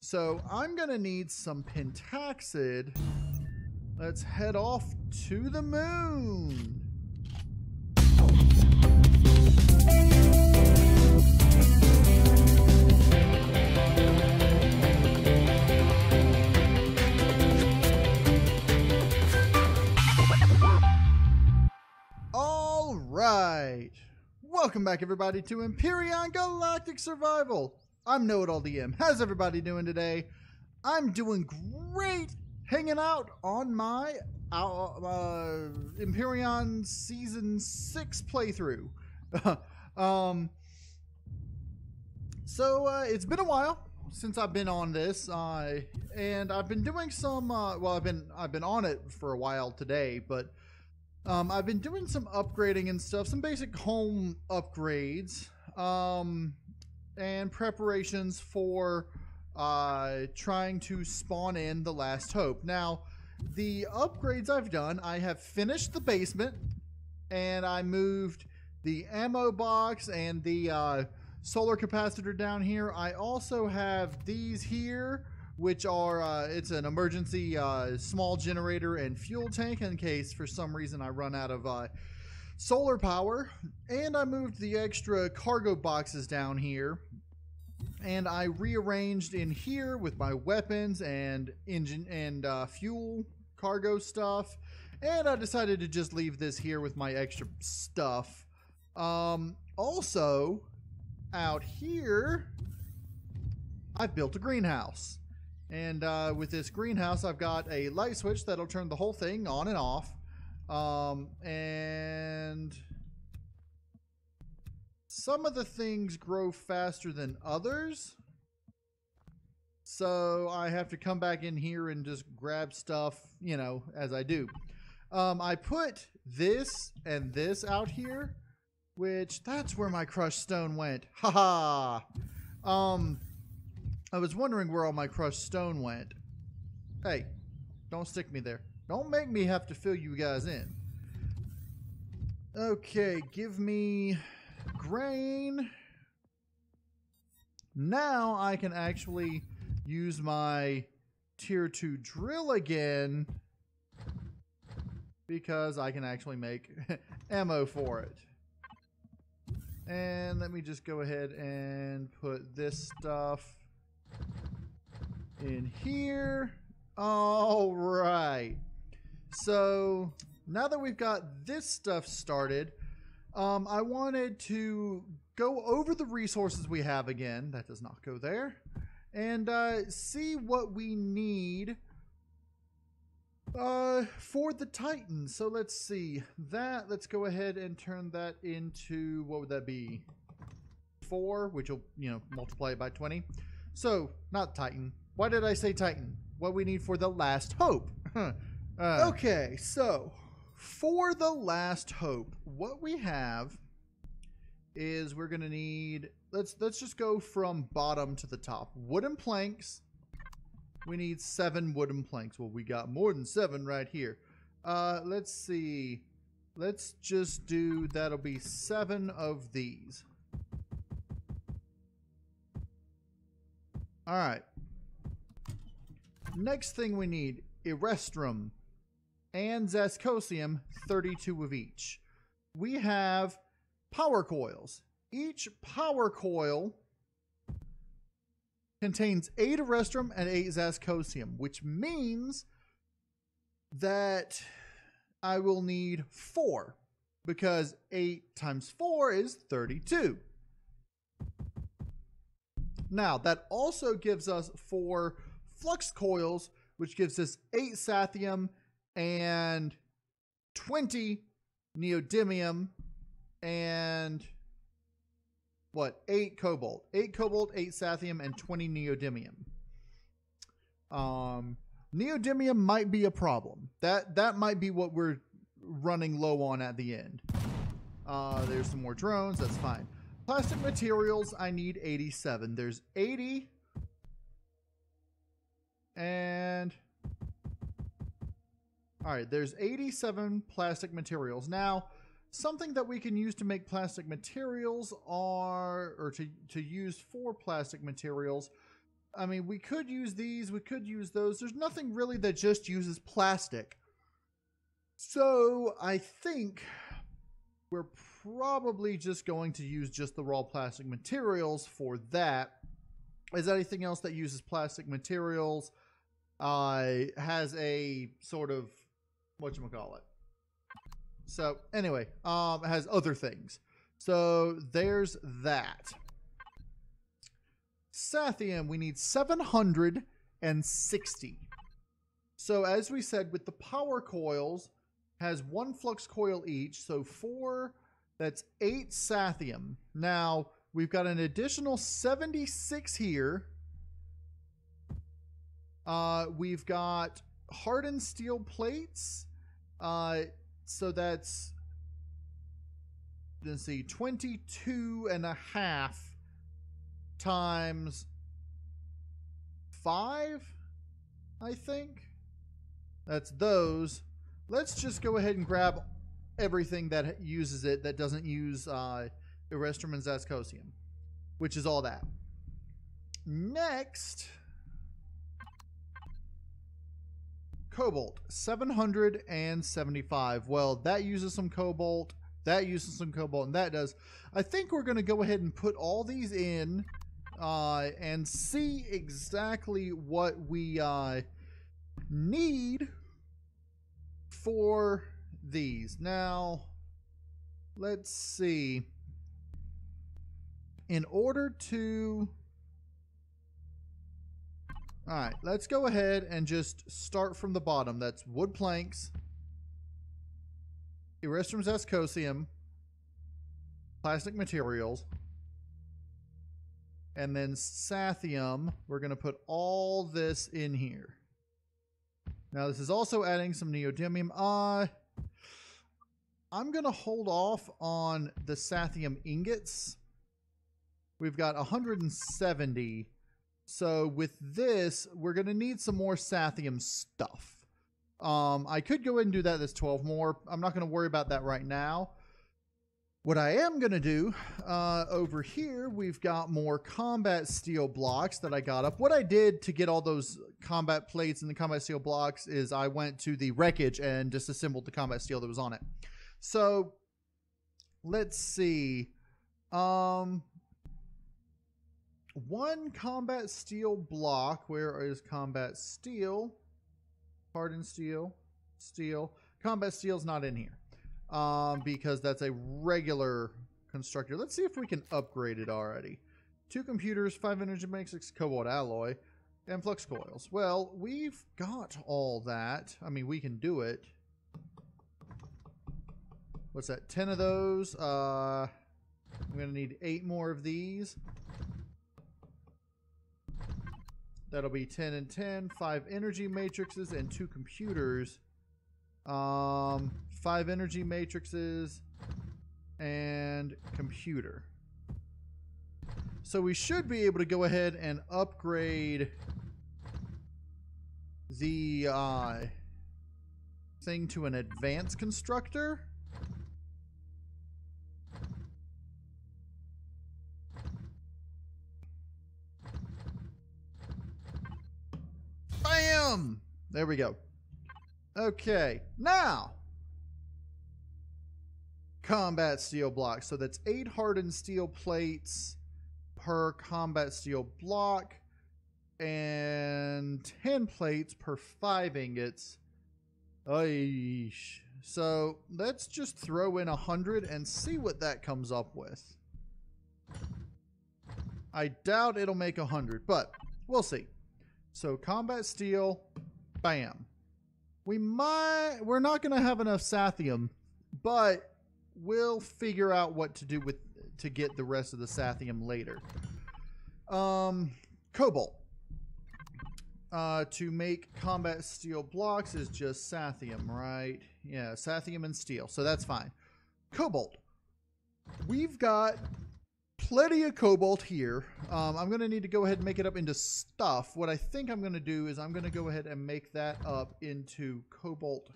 So I'm going to need some Pentaxid. Let's head off to the moon. All right. Welcome back, everybody, to Empyrion Galactic Survival. I'm KnowItAllDM. How's everybody doing today? I'm doing great, hanging out on my Empyrion Season 6 playthrough. It's been a while since I've been on this, and I've been doing some. I've been on it for a while today, but I've been doing some upgrading and stuff, some basic home upgrades, and preparations for trying to spawn in the Last Hope. Now, the upgrades I've done, I have finished the basement, and I moved the ammo box and the solar capacitor down here. I also have these here, which are, it's an emergency small generator and fuel tank in case for some reason I run out of solar power. And I moved the extra cargo boxes down here, and I rearranged in here with my weapons and engine and fuel cargo stuff. And I decided to just leave this here with my extra stuff. Also, out here, I've built a greenhouse. And with this greenhouse, I've got a light switch that'll turn the whole thing on and off. And some of the things grow faster than others. So I have to come back in here and just grab stuff, you know, as I do. I put this and this out here, which that's where my crushed stone went. Haha. I was wondering where all my crushed stone went. Hey, don't stick me there. Don't make me have to fill you guys in. Okay, give me grain. Now I can actually use my tier 2 drill again because I can actually make ammo for it. And let me just go ahead and put this stuff in here. All right. So now that we've got this stuff started, I wanted to go over the resources we have again. That does not go there. And see what we need for the Titan. So let's see that. Let's go ahead and turn that into, what would that be? 4, which will, you know, multiply it by 20. So, not Titan. Why did I say Titan? What we need for the Last Hope. Okay, so for the Last Hope, what we have is we're gonna need. Let's just go from bottom to the top. Wooden planks. We need 7 wooden planks. Well, we got more than 7 right here. Let's see. Let's just do. That'll be 7 of these. All right. Next thing we need, Erestrum and Zascosium, 32 of each. We have power coils. Each power coil contains 8 Erestrum and 8 Zascosium, which means that I will need 4, because 8 times 4 is 32. Now, that also gives us 4 flux coils, which gives us 8 Sathium and 20 Neodymium and what? 8 Cobalt. 8 Cobalt, 8 Sathium, and 20 Neodymium. Neodymium might be a problem. That might be what we're running low on at the end. There's some more drones. That's fine. Plastic materials, I need 87. There's 80. And all right, there's 87 plastic materials. Now, something that we can use to make plastic materials are, or to use for plastic materials, I mean, we could use these, we could use those. There's nothing really that just uses plastic. So I think we're probably just going to use just the raw plastic materials for that. Is there anything else that uses plastic materials? Has a sort of, whatchamacallit. So anyway, has other things. So there's that. Sathium, we need 760. So as we said, with the power coils, has 1 flux coil each. So 4, that's 8 Sathium. Now, we've got an additional 76 here. We've got hardened steel plates. So that's, let's see, 22.5 times 5, I think. That's those. Let's just go ahead and grab everything that uses it that doesn't use Erestrum and Zascosium, which is all that. Next, Cobalt, 775. Well, that uses some cobalt, that uses some cobalt, and that does. I think we're going to go ahead and put all these in and see exactly what we need for these. Now, let's see. In order to... Alright, let's go ahead and just start from the bottom. That's wood planks, Erestrum Zascosium, plastic materials, and then Sathium. We're going to put all this in here. Now, this is also adding some neodymium. I'm going to hold off on the Sathium ingots. We've got 170. So with this, we're going to need some more Sathium stuff. I could go ahead and do that. There's 12 more. I'm not going to worry about that right now. What I am going to do, over here, we've got more combat steel blocks that I got up. What I did to get all those combat plates and the combat steel blocks is I went to the wreckage and disassembled the combat steel that was on it. So, let's see. One combat steel block. Where is combat steel? Hardened steel. Steel. Combat steel's not in here. Because that's a regular constructor. Let's see if we can upgrade it already. 2 computers, 5 energy matrix, cobalt alloy, and flux coils. Well, we've got all that. I mean, we can do it. What's that? 10 of those. I'm going to need 8 more of these. That'll be 10 and 10. 5 energy matrices and 2 computers. 5 energy matrices and computer. So we should be able to go ahead and upgrade the thing to an advanced constructor. Bam! There we go. Okay, now combat steel blocks. So that's 8 hardened steel plates per combat steel block and 10 plates per 5 ingots. Oish. So let's just throw in 100 and see what that comes up with. I doubt it'll make 100, but we'll see. So combat steel, bam. We're not going to have enough Sathium, but we'll figure out what to do to get the rest of the Sathium later. Cobalt. To make combat steel blocks is just Sathium, right? Yeah, Sathium and steel, so that's fine. Cobalt. We've got plenty of cobalt here. I'm going to need to go ahead and make it up into stuff. What I think I'm going to do is I'm going to go ahead and make that up into cobalt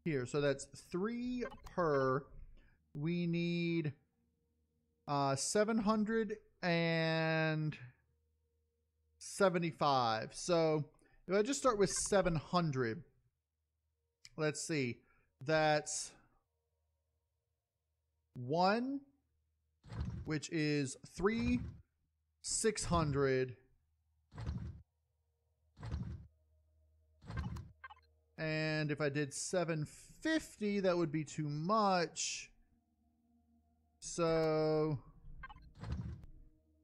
here. So that's 3 per. We need 760 75. So if I just start with 700, let's see. That's 1, which is 3, 600. And if I did 750, that would be too much. So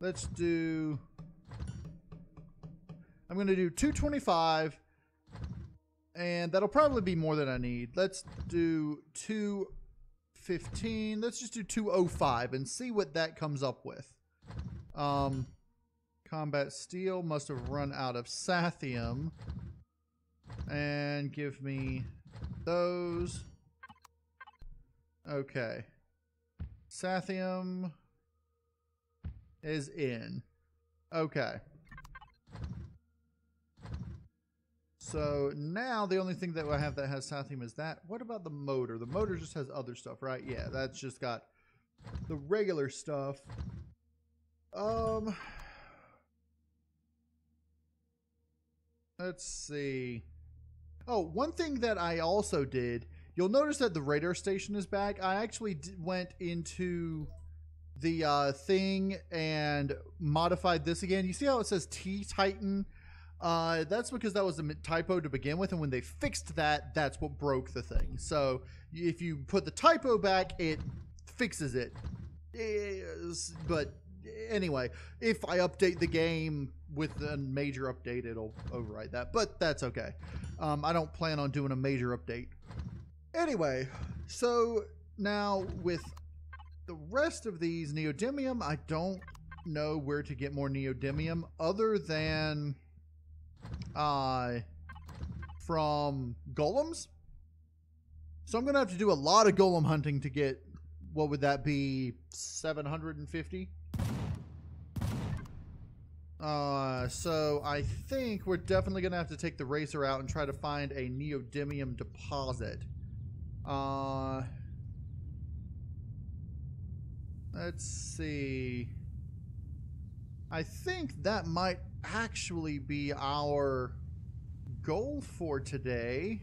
let's do, I'm going to do 225, and that'll probably be more than I need. Let's do 215. Let's just do 205 and see what that comes up with. Combat steel must have run out of Sathium. And give me those. Okay. Sathium is in. Okay. So now the only thing that I have that has Sathium is that. What about the motor? The motor just has other stuff, right? Yeah, that's just got the regular stuff. Let's see. Oh, one thing that I also did, you'll notice that the radar station is back. I actually went into the thing and modified this again. You see how it says T-Titan? That's because that was a typo to begin with, and when they fixed that, that's what broke the thing. So if you put the typo back, it fixes it. But anyway, if I update the game with a major update, it'll overwrite that, but that's okay. I don't plan on doing a major update. Anyway, so now with the rest of these neodymium, I don't know where to get more neodymium other than from golems. So I'm gonna have to do a lot of golem hunting to get, what would that be, 750? So I think we're definitely gonna have to take the racer out and try to find a neodymium deposit. Let's see. I think that might actually be our goal for today,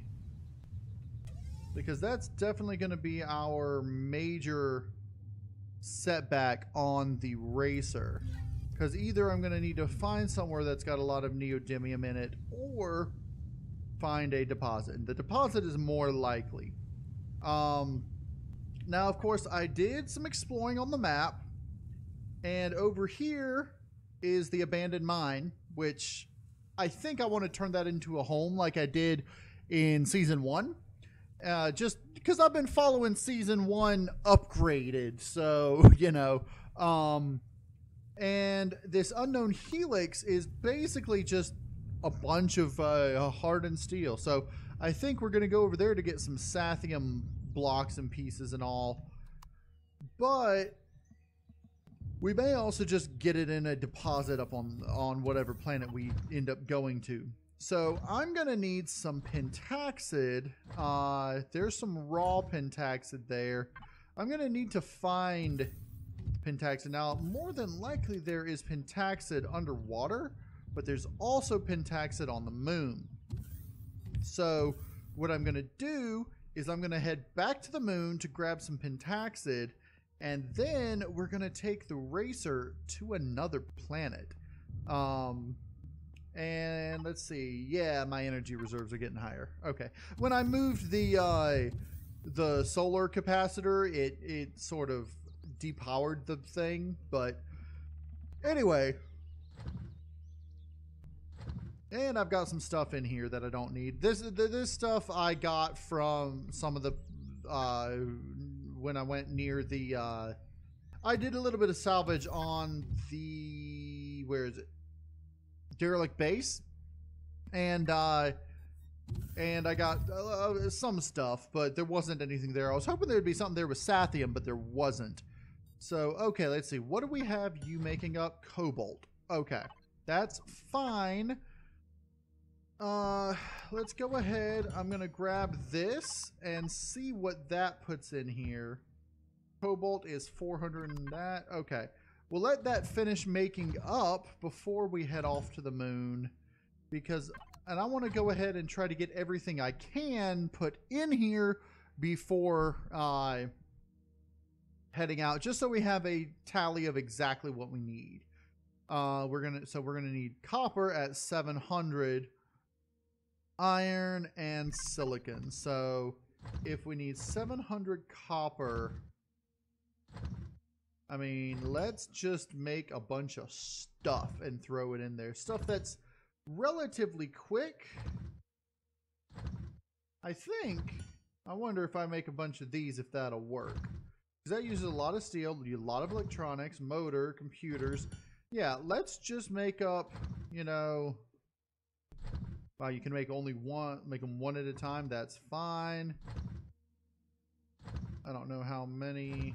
because that's definitely going to be our major setback on the racer. Because either I'm going to need to find somewhere that's got a lot of neodymium in it, or find a deposit. And the deposit is more likely. Now, of course, I did some exploring on the map, and over here is the abandoned mine, which I think I want to turn that into a home like I did in Season 1. Just because I've been following Season 1 upgraded, so, you know. And this unknown helix is basically just a bunch of hardened steel. So I think we're going to go over there to get some Sathium blocks and pieces and all. But we may also just get it in a deposit up on whatever planet we end up going to. So I'm going to need some Pentaxid. There's some raw Pentaxid there. I'm going to need to find Pentaxid. Now, more than likely there is Pentaxid underwater, but there's also Pentaxid on the moon. So what I'm going to do is I'm going to head back to the moon to grab some Pentaxid, and then we're going to take the racer to another planet. And let's see. Yeah, my energy reserves are getting higher. Okay. When I moved the solar capacitor, it sort of depowered the thing, but anyway. And I've got some stuff in here that I don't need. This stuff I got from some of the when I went near the I did a little bit of salvage on the, where is it, derelict base, and I got some stuff, but there wasn't anything there. I was hoping there'd be something there with Sathium, but there wasn't. So okay, let's see, what do we have you making up? Cobalt. Okay, that's fine. Let's go ahead. I'm gonna grab this and see what that puts in here. Cobalt is 400 and that. Okay. we'll let that finish making up before we head off to the moon, because, and I want to go ahead and try to get everything I can put in here before heading out, just so we have a tally of exactly what we need. We're gonna need copper at 700, iron and silicon. So if we need 700 copper, I mean, let's just make a bunch of stuff and throw it in there. Stuff that's relatively quick. I think, I wonder if I make a bunch of these, if that'll work. Because that uses a lot of steel, a lot of electronics, motor, computers. Yeah, let's just make up, you know, wow, you can make only one, make them one at a time. That's fine. I don't know how many.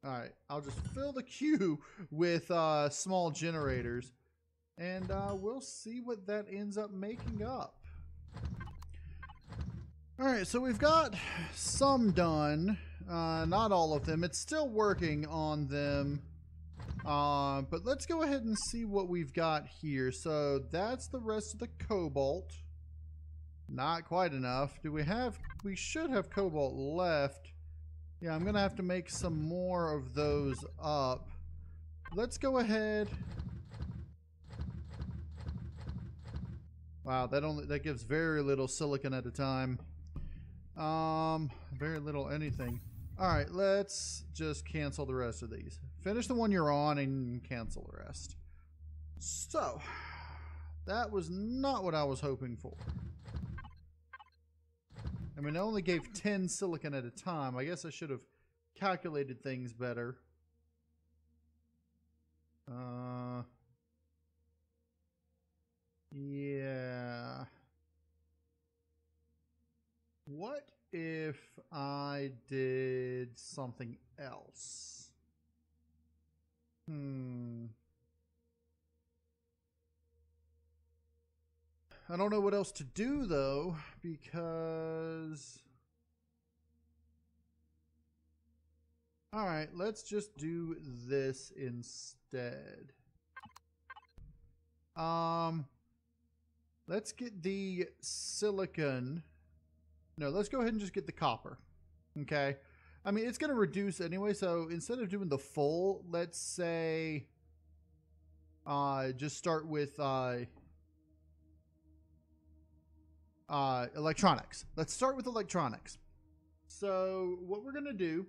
All right, I'll just fill the queue with small generators, and we'll see what that ends up making up. All right, so we've got some done, not all of them. It's still working on them, but let's go ahead and see what we've got here. So that's the rest of the cobalt. Not quite enough. Do we have, we should have cobalt left. Yeah, I'm gonna have to make some more of those up. Let's go ahead. Wow, that gives very little silicon at a time. Very little anything. All right, let's just cancel the rest of these. Finish the one you're on and cancel the rest. So, that was not what I was hoping for. I mean, I only gave 10 silicon at a time. I guess I should have calculated things better. Yeah. What if I did something else? I don't know what else to do, though, because... Alright, let's just do this instead. Let's get the silicon. No, let's go ahead and just get the copper. Okay? I mean, it's going to reduce anyway, so instead of doing the full, let's say... just start with... electronics. Let's start with electronics. So what we're gonna do,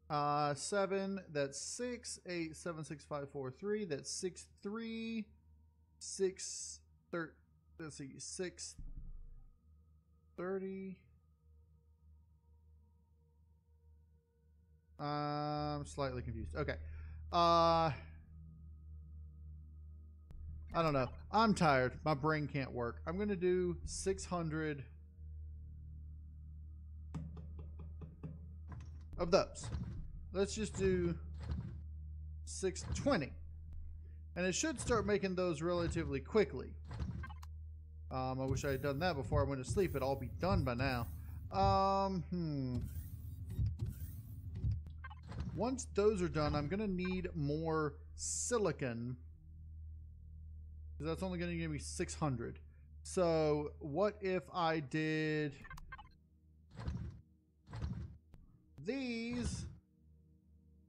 7, that's 6, 8, 7, 6, 5, 4, 3, that's 6, 3, 6, let's see, 6, 30. I'm slightly confused. Okay. I don't know. I'm tired. My brain can't work. I'm going to do 600 of those. Let's just do 620. And it should start making those relatively quickly. I wish I had done that before I went to sleep. It'd all be done by now. Once those are done, I'm going to need more silicon. Because that's only going to give me 600. So what if I did these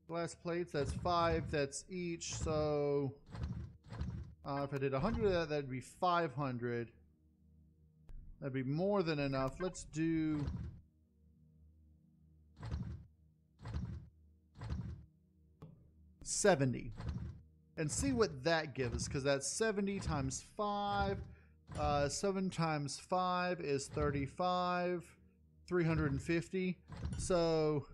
glass plates? That's 5. That's each. So if I did 100 of that, that'd be 500. That'd be more than enough. Let's do 70. And see what that gives, because that's 70 times 5. 7 times 5 is 35. 350. So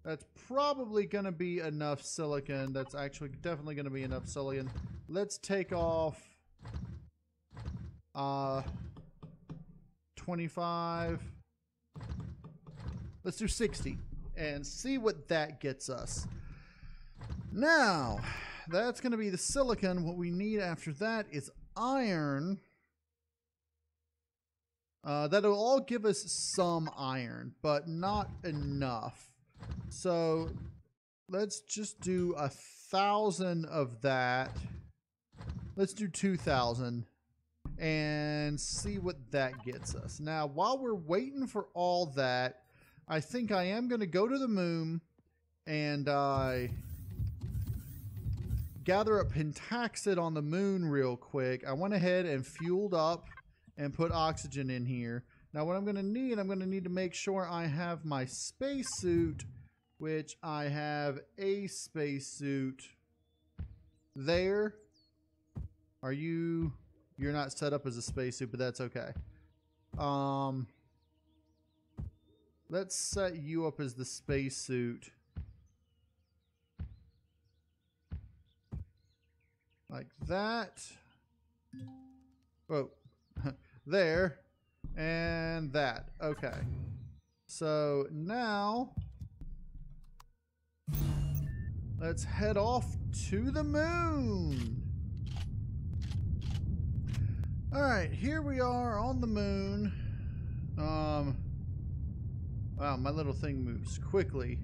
that's probably going to be enough silicon. That's actually definitely going to be enough silicon. Let's take off 25. Let's do 60 and see what that gets us. Now, that's going to be the silicon. What we need after that is iron. That'll all give us some iron, but not enough. So let's just do 1,000 of that. Let's do 2,000 and see what that gets us. Now, while we're waiting for all that, I think I am going to go to the moon and gather up Pentaxid on the moon real quick. I went ahead and fueled up and put oxygen in here. Now, what I'm going to need to make sure I have my spacesuit, which I have a spacesuit there. You're not set up as a spacesuit, but that's okay. Let's set you up as the spacesuit. Like that. Oh, there. And that. Okay. So now let's head off to the moon. Alright, here we are on the moon. Wow, my little thing moves quickly.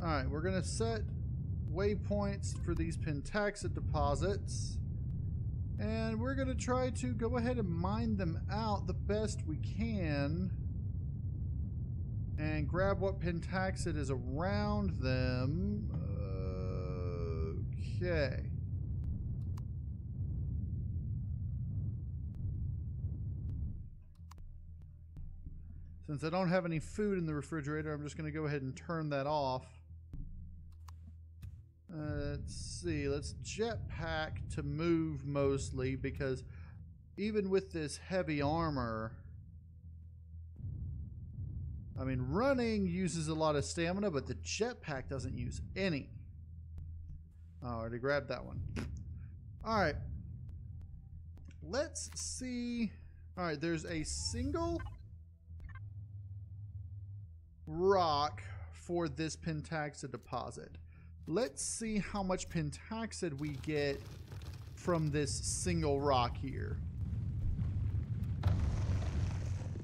Alright, we're going to set waypoints for these Pentaxid deposits. And we're going to try to go ahead and mine them out the best we can. And grab what Pentaxid is around them. Okay. Since I don't have any food in the refrigerator, I'm just going to go ahead and turn that off. Let's see. Let's jetpack to move mostly, because even with this heavy armor, I mean, running uses a lot of stamina, but the jetpack doesn't use any. Oh, I already grabbed that one. All right. Let's see. All right, there's a single rock for this Pentaxid deposit. Let's see how much Pentaxid we get from this single rock here.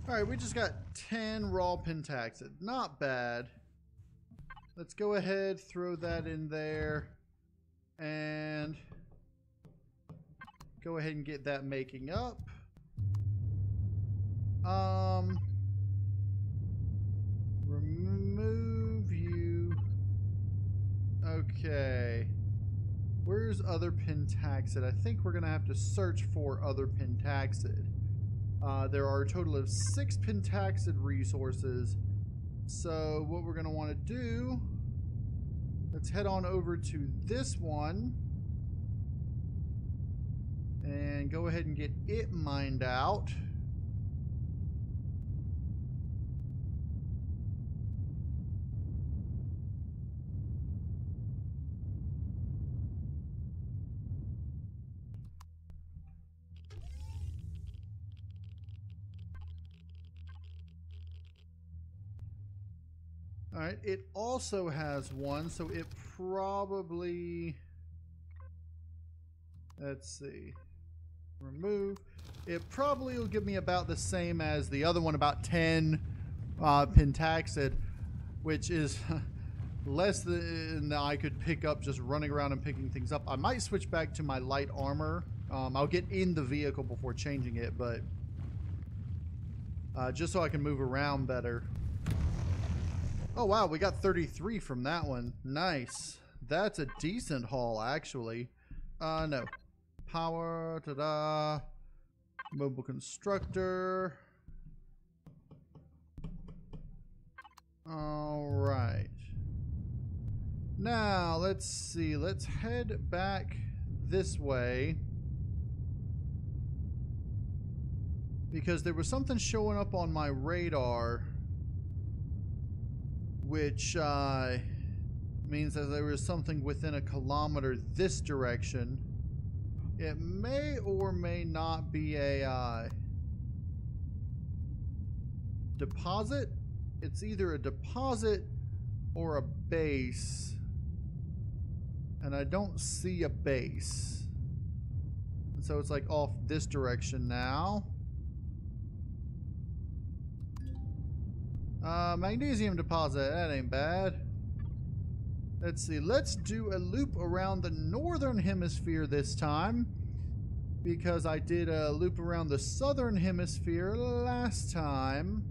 Alright, we just got 10 raw Pentaxid. Not bad. Let's go ahead, throw that in there, and go ahead and get that making up. Remove you. Okay. Where's other Pentaxid? I think we're going to have to search for other Pentaxid. There are a total of 6 Pentaxid resources. So what we're going to want to do, let's head on over to this one and go ahead and get it mined out. Alright, it also has one, so it probably, let's see, remove. It probably will give me about the same as the other one, about 10 Pentaxid, which is less than I could pick up just running around and picking things up. I might switch back to my light armor. I'll get in the vehicle before changing it, but just so I can move around better. Oh wow, we got 33 from that one. Nice. That's a decent haul, actually. No. Power, ta-da. Mobile constructor. Alright. Now, let's see. Let's head back this way. Because there was something showing up on my radar, which means that there was something within a kilometer this direction. It may or may not be a deposit. It's either a deposit or a base. And I don't see a base. And so it's like off this direction now. Magnesium deposit, that ain't bad. Let's see. Let's do a loop around the northern hemisphere this time, because I did a loop around the southern hemisphere last time.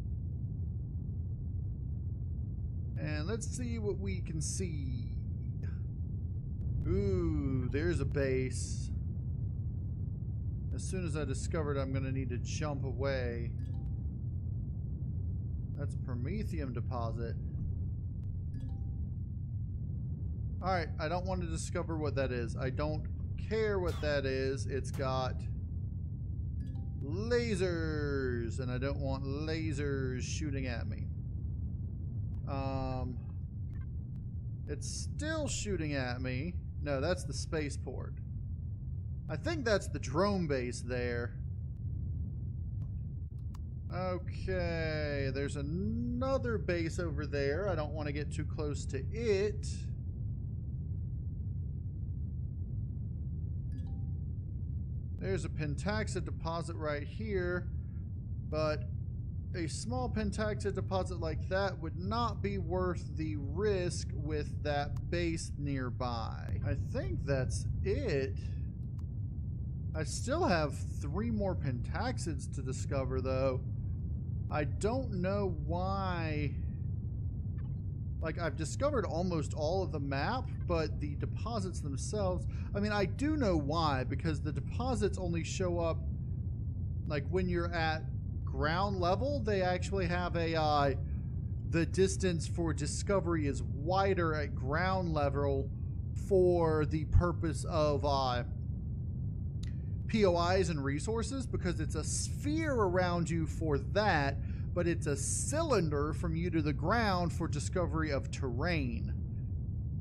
And let's see what we can see. Ooh, there's a base. As soon as I discovered I'm going to need to jump away. That's Promethium deposit. Alright, I don't want to discover what that is. I don't care what that is. It's got lasers, and I don't want lasers shooting at me. It's still shooting at me. No, that's the spaceport. I think that's the drone base there. Okay, there's another base over there. I don't want to get too close to it. There's a Pentaxid deposit right here, but a small Pentaxid deposit like that would not be worth the risk with that base nearby. I think that's it. I still have 3 more Pentaxids to discover, though. I don't know why. Like, I've discovered almost all of the map, but the deposits themselves, I mean, I do know why, because the deposits only show up, like, when you're at ground level. They actually have a, the distance for discovery is wider at ground level for the purpose of, POIs and resources, because it's a sphere around you for that, but it's a cylinder from you to the ground for discovery of terrain.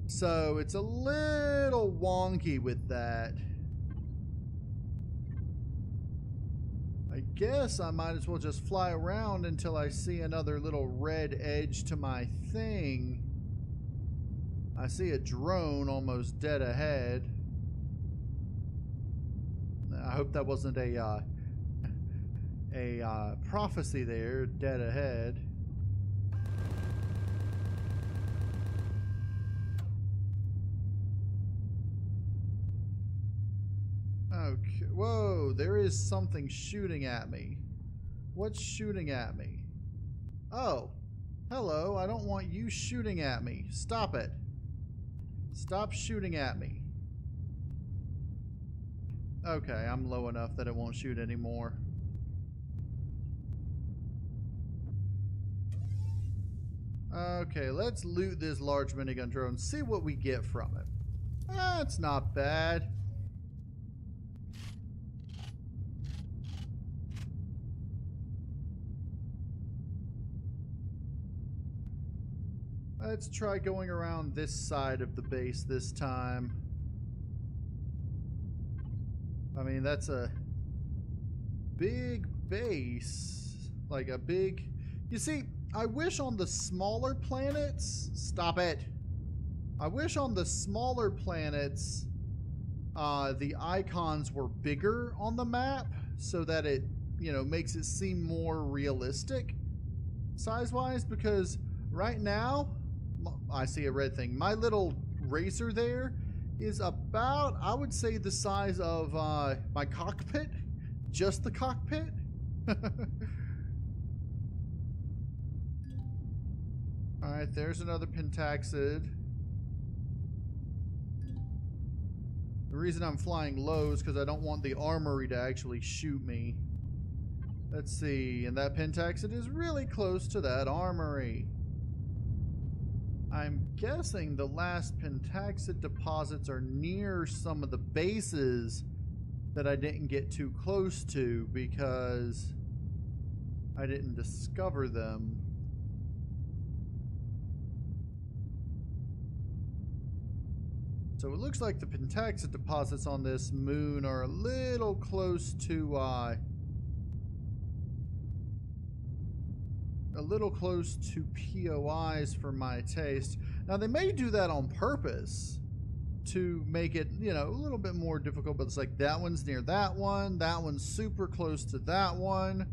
So it's a little wonky with that. I guess I might as well just fly around until I see another little red edge to my thing. I see a drone almost dead ahead. I hope that wasn't a prophecy there, dead ahead. Okay, whoa, there is something shooting at me. What's shooting at me? Oh, hello, I don't want you shooting at me. Stop it. Stop shooting at me. Okay, I'm low enough that it won't shoot anymore. Okay, let's loot this large minigun drone, see what we get from it. That's not bad. Let's try going around this side of the base this time. I mean, that's a big base. Like a big... You see, I wish on the smaller planets... Stop it! I wish on the smaller planets the icons were bigger on the map so that it, you know, makes it seem more realistic size-wise, because right now... I see a red thing. My little racer there is about, I would say, the size of my cockpit. Just the cockpit. Alright, there's another Pentaxid. The reason I'm flying low is because I don't want the armory to actually shoot me. Let's see, and that Pentaxid is really close to that armory. I'm guessing the last Pentaxid deposits are near some of the bases that I didn't get too close to because I didn't discover them. So it looks like the Pentaxid deposits on this moon are a little close to POIs for my taste. Now they may do that on purpose to make it, you know, a little bit more difficult, but it's like that one's near that one's super close to that one.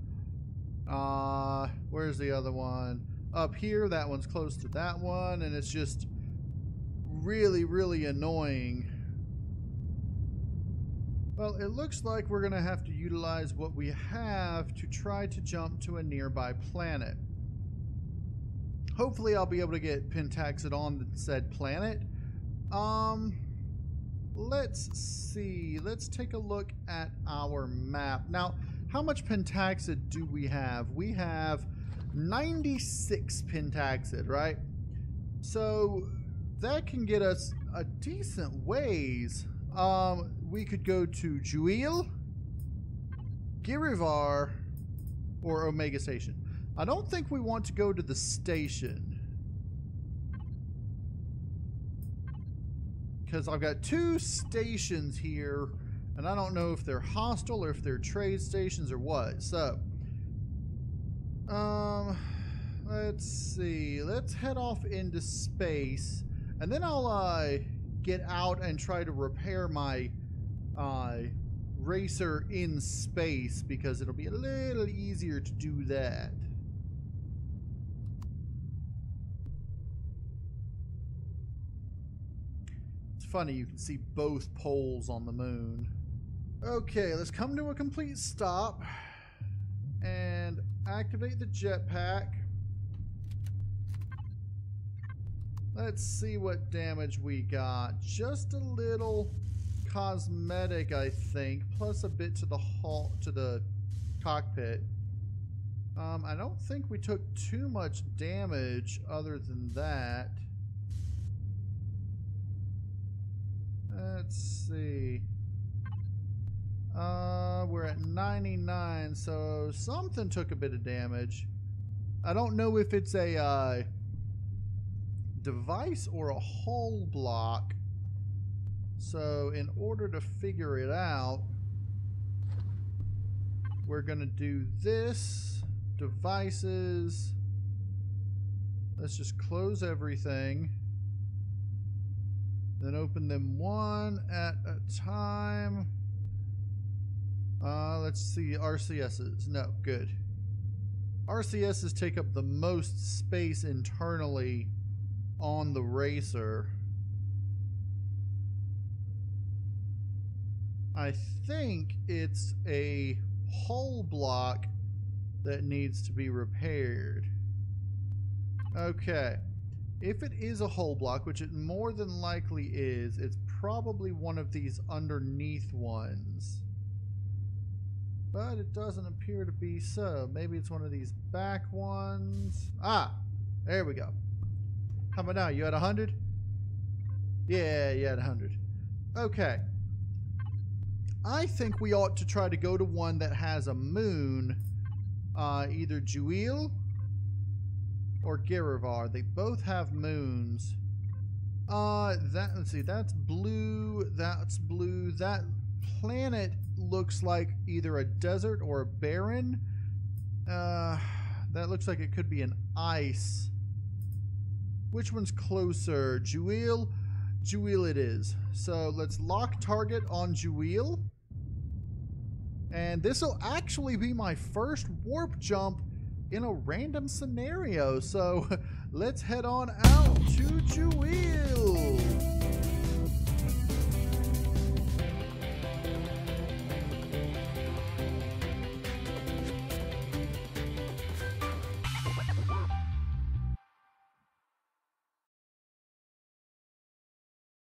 Where's the other one? Up here, that one's close to that one, and it's just really, really annoying. Well, it looks like we're going to have to utilize what we have to try to jump to a nearby planet. Hopefully I'll be able to get Pentaxid on the said planet. Let's see. Let's take a look at our map. Now, how much Pentaxid do we have? We have 96 Pentaxid, right? So that can get us a decent ways. We could go to Juil, Girivar, or Omega Station. I don't think we want to go to the station, because I've got 2 stations here, and I don't know if they're hostile or if they're trade stations or what. So, let's see. Let's head off into space, and then I'll get out and try to repair my racer in space, because it'll be a little easier to do that. It's funny, you can see both poles on the moon. Okay, let's come to a complete stop and activate the jetpack. Let's see what damage we got. Just a little cosmetic, I think, plus a bit to the cockpit. I don't think we took too much damage other than that. Let's see. We're at 99, so something took a bit of damage. I don't know if it's a device or a hull block. So in order to figure it out, we're going to do this. Devices. Let's just close everything. Then open them one at a time. Let's see, RCSs. No, good. RCSs take up the most space internally on the racer. I think it's a hull block that needs to be repaired. Okay. If it is a hull block, which it more than likely is, it's probably one of these underneath ones. But it doesn't appear to be so. Maybe it's one of these back ones. Ah! There we go. How about now? You at 100? Yeah, you at 100. Okay. I think we ought to try to go to one that has a moon. Either Juil or Girivar. They both have moons. Let's see, that's blue, that's blue. That planet looks like either a desert or a barren. That looks like it could be an ice. Which one's closer? Juil? Juil it is. So let's lock target on Juil. And this will actually be my first warp jump in a random scenario. So let's head on out to Juil.